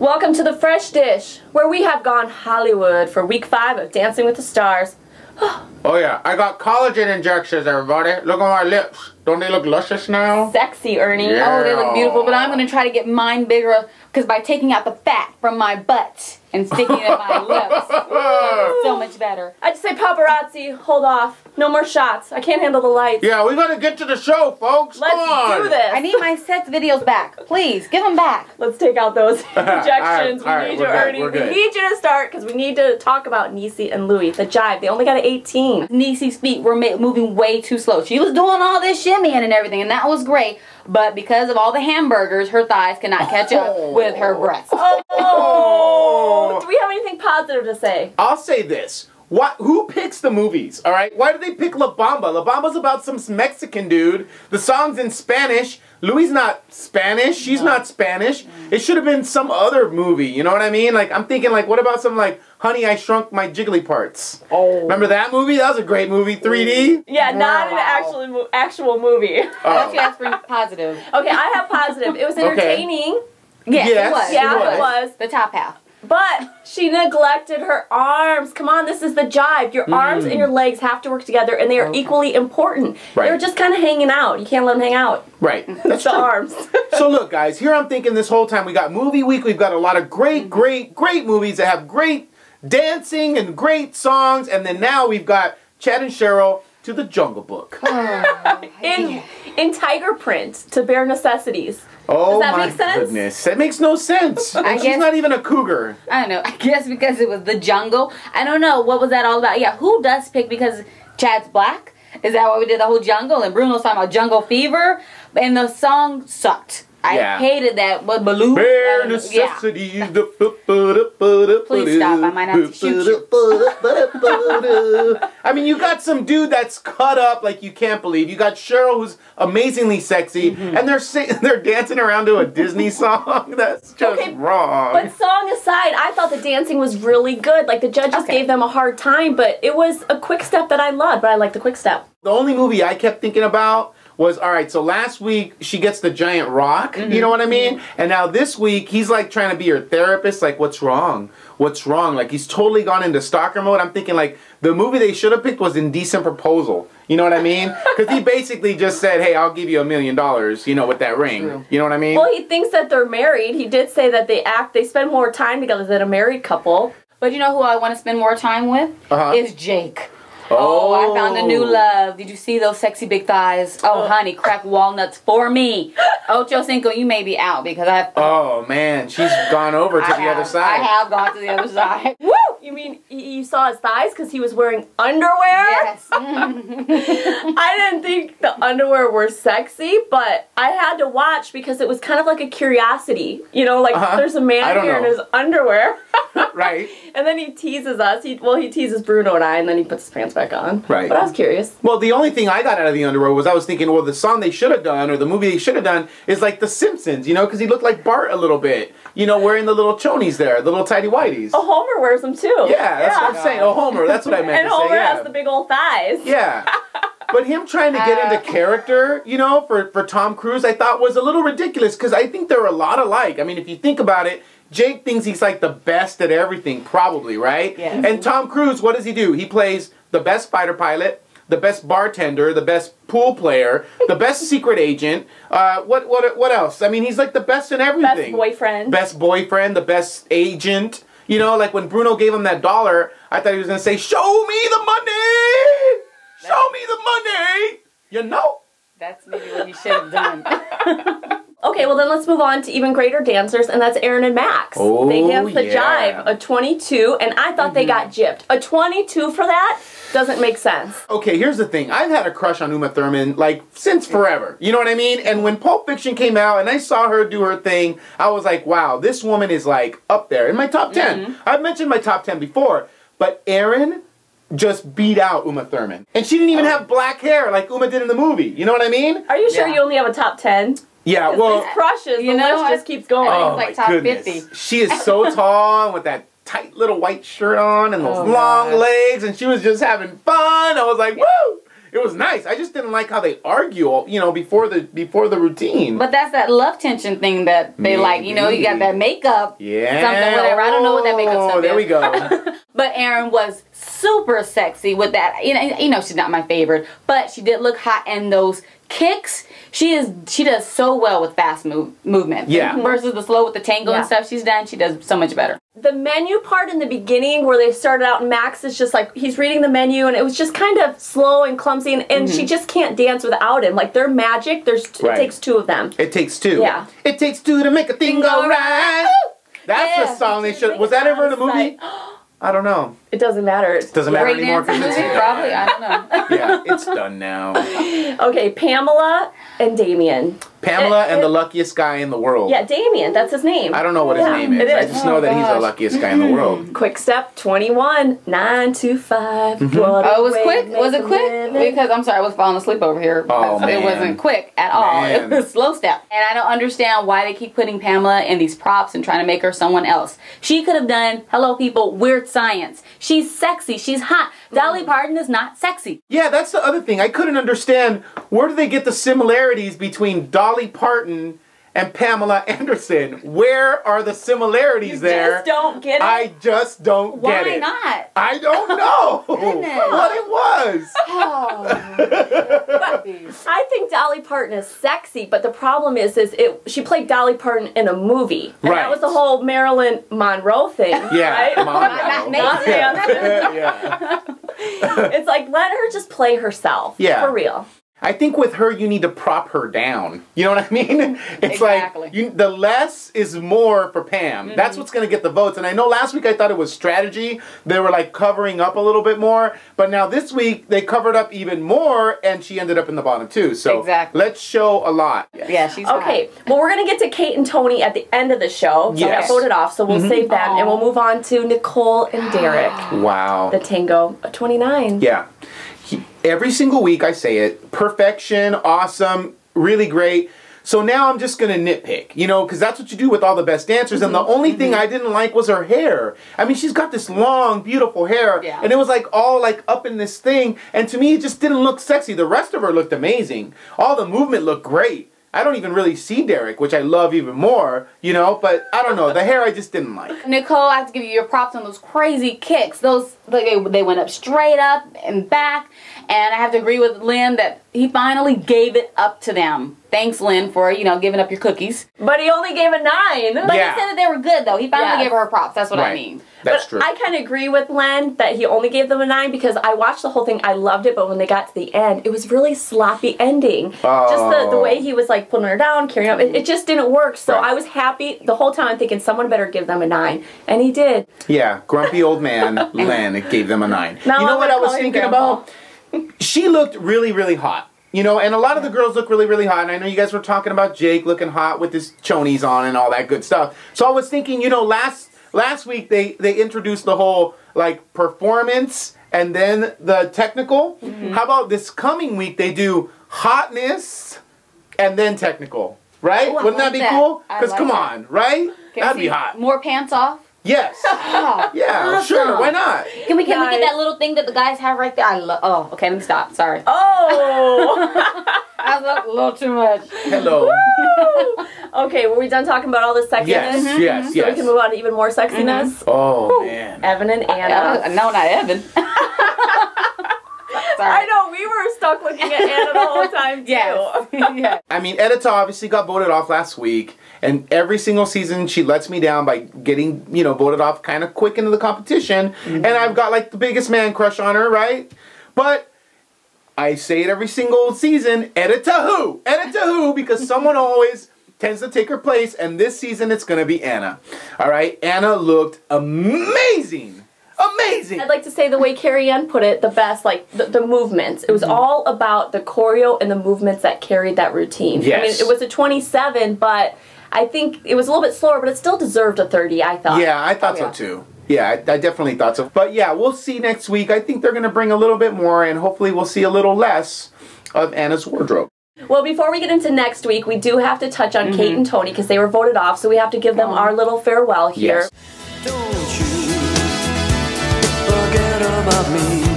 Welcome to the Fresh Dish, where we have gone Hollywood for week 5 of Dancing with the Stars. Oh yeah, I got collagen injections, everybody. Look at my lips. Don't they look luscious now? Sexy, Ernie. Yeah. Oh, they look beautiful, but I'm going to try to get mine bigger because by taking out the fat from my butt and sticking it in my lips, it's so much better. I just say paparazzi, hold off. No more shots. I can't handle the lights. Yeah, we gotta get to the show, folks. Let's do this. I need my sex videos back. Please, give them back. Let's take out those injections. All right, we need you, Ernie. We need you to start because we need to talk about Niecy and Louis, the jive. They only got an 18. Niecy's feet were moving way too slow. She was doing all this shimmying and everything, and that was great. But because of all the hamburgers, her thighs cannot catch up with her breasts. Oh. Do we have anything positive to say? I'll say this. Who picks the movies, all right? Why do they pick La Bamba? La Bamba's about some Mexican dude. The song's in Spanish. Louis not Spanish. She's not Spanish. It should have been some other movie, you know what I mean? Like, I'm thinking, like, what about some, like, Honey, I Shrunk My Jiggly Parts? Oh. Remember that movie? That was a great movie, 3D. Yeah, not an actual movie. Let's ask for positive. Okay, I have positive. It was entertaining. Okay. Yes, it was. Yeah, it was. The top half. But she neglected her arms. Come on, this is the jive. Your arms and your legs have to work together, and they are equally important. Right. They were just kind of hanging out. You can't let them hang out. Right. That's the true. arms. So look, guys, here I'm thinking this whole time we got movie week. We've got a lot of great movies that have great dancing and great songs, and then now we've got Chad and Cheryl to the Jungle Book. in tiger print to bare necessities. Oh, does that my make sense? goodness. That makes no sense. And she's not even a cougar. I don't know. I guess because it was the jungle. I don't know. What was that all about? Yeah, who does pick because Chad's black? Is that why we did the whole jungle? And Bruno's talking about jungle fever? And the song sucked. I hated that. But Baloo. Bare necessities. Yeah. Please stop. I might have to shoot you. I mean, you got some dude that's cut up like you can't believe. You got Cheryl, who's amazingly sexy, and they're dancing around to a Disney song. That's just wrong. But song aside, I thought the dancing was really good. Like, the judges gave them a hard time, but it was a quick step that I loved. But I like the quick step. The only movie I kept thinking about was, all right, so last week she gets the giant rock, you know what I mean? And now this week he's like trying to be her therapist, like, what's wrong? What's wrong? Like, he's totally gone into stalker mode. I'm thinking, like, the movie they should have picked was Indecent Proposal. You know what I mean? Because he basically just said, hey, I'll give you $1 million, you know, with that ring. True. You know what I mean? Well, he thinks that they're married. He did say that they spend more time together than a married couple. But you know who I want to spend more time with? Is Jake. Oh, I found a new love. Did you see those sexy big thighs? Oh, honey, crack walnuts for me. Ochocinco, you may be out because I have... Oh, man, she's gone over to the other side. I have gone to the other side. Woo! You mean you saw his thighs because he was wearing underwear? Yes. I didn't think the underwear were sexy, but I had to watch because it was kind of like a curiosity. You know, like there's a man here in his underwear. Right. And then he teases us. He teases Bruno and I, and then he puts his pants back on. Right. But I was curious. Well, the only thing I got out of the underwear was I was thinking, well, the song they should have done or the movie they should have done is like The Simpsons, you know, because he looked like Bart a little bit, you know, wearing the little chonies there, the little tighty whities. Oh, Homer wears them too. Yeah, that's what I'm saying. Oh, Homer, that's what I meant to say. And Homer has the big old thighs. Yeah. But him trying to get into character, you know, for Tom Cruise, I thought was a little ridiculous because I think they're a lot alike. I mean, if you think about it, Jake thinks he's like the best at everything, probably, right? Yes. And Tom Cruise, what does he do? He plays the best fighter pilot, the best bartender, the best pool player, the best secret agent. What else? I mean, he's like the best in everything. Best boyfriend. Best boyfriend, the best agent. You know, like when Bruno gave him that $1, I thought he was going to say, show me the money! Show me the money! You know? That's maybe what he should have done. Okay, well then let's move on to even greater dancers, and that's Erin and Max. Oh, they danced the jive, a 22, and I thought they got gypped. A 22 for that doesn't make sense. Okay, here's the thing. I've had a crush on Uma Thurman, like, since forever. You know what I mean? And when Pulp Fiction came out and I saw her do her thing, I was like, wow, this woman is, like, up there in my top 10. I've mentioned my top 10 before, but Erin just beat out Uma Thurman. And she didn't even have black hair like Uma did in the movie. You know what I mean? Are you sure you only have a top 10? Yeah, well... These crushes, the list just keeps going. Oh, like my top goodness. 50. She is so tall with that tight little white shirt on and those long legs, and she was just having fun. I was like, woo! It was nice. I just didn't like how they argue, you know, before the routine. But that's that love tension thing that they like. You know, you got that makeup. Yeah. Something, whatever. I don't know what that makeup stuff is. There we go. But Erin was super sexy with that. You know, she's not my favorite, but she did look hot in those kicks. She does so well with fast movement. Yeah. Versus the slow with the tango and stuff she's done. She does so much better. The menu part in the beginning where they started out, Max is just like, he's reading the menu and it was just kind of slow and clumsy and she just can't dance without him. Like, they're magic. It takes two of them. It takes two. Yeah. It takes two to make a thing go right. That's the song they should. Was that ever in a movie? I don't know. It doesn't matter. It doesn't matter anymore because it's done. Probably, I don't know. Yeah, it's done now. Okay, Pamela and Damien. Pamela and the luckiest guy in the world. Yeah, Damien, that's his name. I don't know what his name is. I just know that he's the luckiest guy in the world. Quick step 21, 925. Oh, it was quick? Was it quick? Because, I'm sorry, I was falling asleep over here. Oh, man. It wasn't quick at all. It was slow step. And I don't understand why they keep putting Pamela in these props and trying to make her someone else. She could have done, hello people, weird science. She's sexy. She's hot. Dolly Parton is not sexy. Yeah, that's the other thing. I couldn't understand, where do they get the similarities between Dolly Parton and Pamela Anderson? Where are the similarities there? You just don't get it? I just don't get it. Why not? I don't know what it was. I think Dolly Parton is sexy, but the problem is she played Dolly Parton in a movie. And that was the whole Marilyn Monroe thing. Yeah, right? Not yeah. It's like, let her just play herself. Yeah. For real. I think with her, you need to prop her down. You know what I mean? It's like, the less is more for Pam. That's what's going to get the votes. And I know last week I thought it was strategy. They were like covering up a little bit more. But now this week, they covered up even more, and she ended up in the bottom too. So let's show a lot. Yeah, she's okay. Well, we're going to get to Kate and Tony at the end of the show. So I voted off, so we'll save that. And we'll move on to Nicole and Derek. Wow. The Tango 29. Yeah. Every single week I say it. Perfection, awesome, really great. So now I'm just going to nitpick, you know, because that's what you do with all the best dancers. And the only thing I didn't like was her hair. I mean, she's got this long, beautiful hair. Yeah. And it was like all like up in this thing. And to me, it just didn't look sexy. The rest of her looked amazing. All the movement looked great. I don't even really see Derek, which I love even more, you know, but I don't know. The hair I just didn't like. Nicole, I have to give you your props on those crazy kicks. Those, they went up straight up and back. And I have to agree with Lynn that he finally gave it up to them. Thanks, Lynn, for, you know, giving up your cookies. But he only gave a 9. But he said that they were good, though. He finally gave her props. That's what I mean. That's true. I kind of agree with Len that he only gave them a 9 because I watched the whole thing. I loved it, but when they got to the end, it was really sloppy ending. Just the way he was like putting her down, carrying up, it just didn't work. So I was happy the whole time. I'm thinking someone better give them a 9, and he did. Yeah, grumpy old man Len gave them a 9. Now you know what I was thinking about? She looked really, really hot. You know, and a lot of the girls look really, really hot. And I know you guys were talking about Jake looking hot with his chonies on and all that good stuff. So I was thinking, you know, last week they introduced the whole, like, performance and then the technical. How about this coming week they do hotness and then technical, right? Ooh, Wouldn't that be cool? Because come on, right? That'd be hot. More pants off? Yes. Yeah, awesome. sure, why not? Can we get that little thing that the guys have right there? Oh, okay, let me stop. Sorry. Oh! I was a little too much. Hello. Okay, were we done talking about all this sexiness? Yes, So we can move on to even more sexiness? Oh, man. Evan and Anna. No, not Evan. I know, we were stuck looking at Anna the whole time, too. Yeah. I mean, Edita obviously got voted off last week, and every single season she lets me down by getting, you know, voted off kind of quick into the competition, and I've got, like, the biggest man crush on her, right? But I say it every single season, Edita who? Edita who? Because someone always tends to take her place, and this season it's going to be Anna. All right? Anna looked amazing. Amazing! I'd like to say the way Carrie Ann put it, the best, like, the movements. It was all about the choreo and the movements that carried that routine. Yes. I mean, it was a 27, but I think it was a little bit slower, but it still deserved a 30, I thought. Yeah, I thought so too. Yeah, I definitely thought so. But yeah, we'll see next week. I think they're going to bring a little bit more, and hopefully we'll see a little less of Anna's wardrobe. Well, before we get into next week, we do have to touch on Kate and Tony because they were voted off, so we have to give them our little farewell here. Yes. Don't you forget about me.